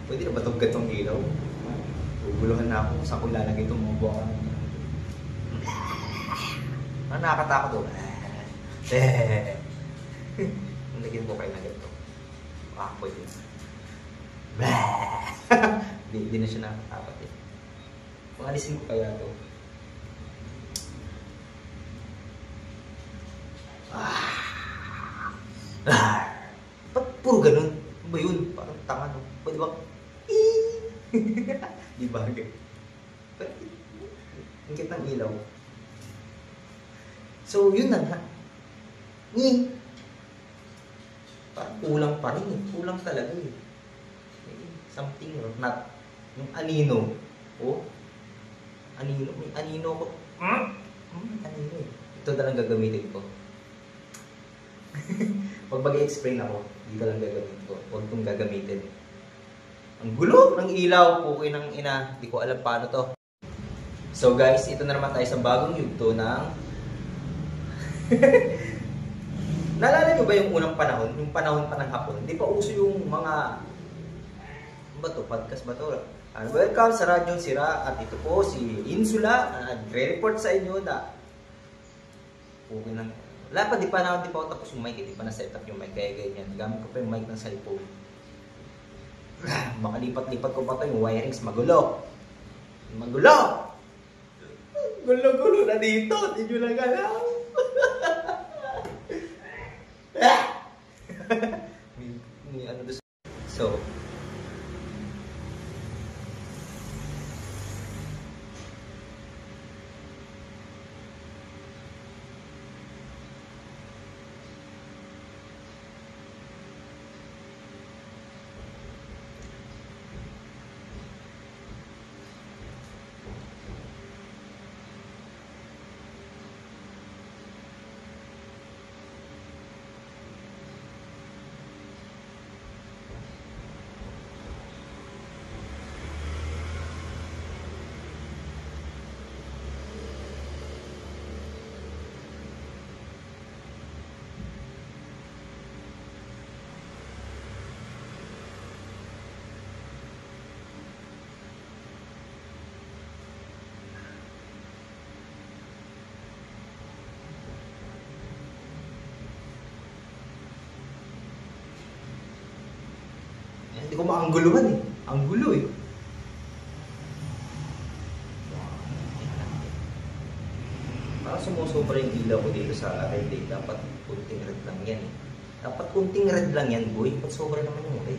Pwede na ba itong gatong ilaw? Guguluhan na ako kung saan ko lalagay itong mga buwang. Nakakatakot doon. Nalagyan ko kayo na ganito. Pwede na. Di na siya nakakatakot eh. Pangalisin ko kaya ito. Ba't puro ganun? Ano ba yun? Parang tanga no? Pwede ba? Di bagay. Ang cute ng ilaw. So, yun na nga. Parang kulang pa rin eh. Kulang talaga eh. Something not. Yung anino. Oh. Anino. May anino ko. Anino eh. Ito na lang gagamitin ko. Pag mag-explain ako, dito lang gagamitin ko. Huwag itong gagamitin. Ang gulo ng ilaw. Okay ng ina. Hindi ko alam paano to. So guys, ito na naman tayo sa bagong yugto ng... Naalala nyo ba yung unang panahon? Yung panahon pa ng hapon? Hindi pa uso yung mga... Ano ba to? Podcast ba to? Welcome sa Radyo Sira. At ito po si Insula. Nagre-report sa inyo na... Okay lang. Wala pa, di pa ako tapos yung mic. Di pa na-set up yung mic. Kaya ganyan. Gamit ko pa yung mic ng cellphone. Makalipat-lipat ko pa to yung wirings. Magulo. Magulo! Gulo-gulo na dito. Hindi nyo lang alam. may ano doon. So, hindi ko maangguluhan eh. Ang gulo eh. Parang sumusobra yung ilaw ko dito sa red light. Dapat kunting red lang yan eh. Dapat kunting red lang yan boy. Ba't sobra naman yung red?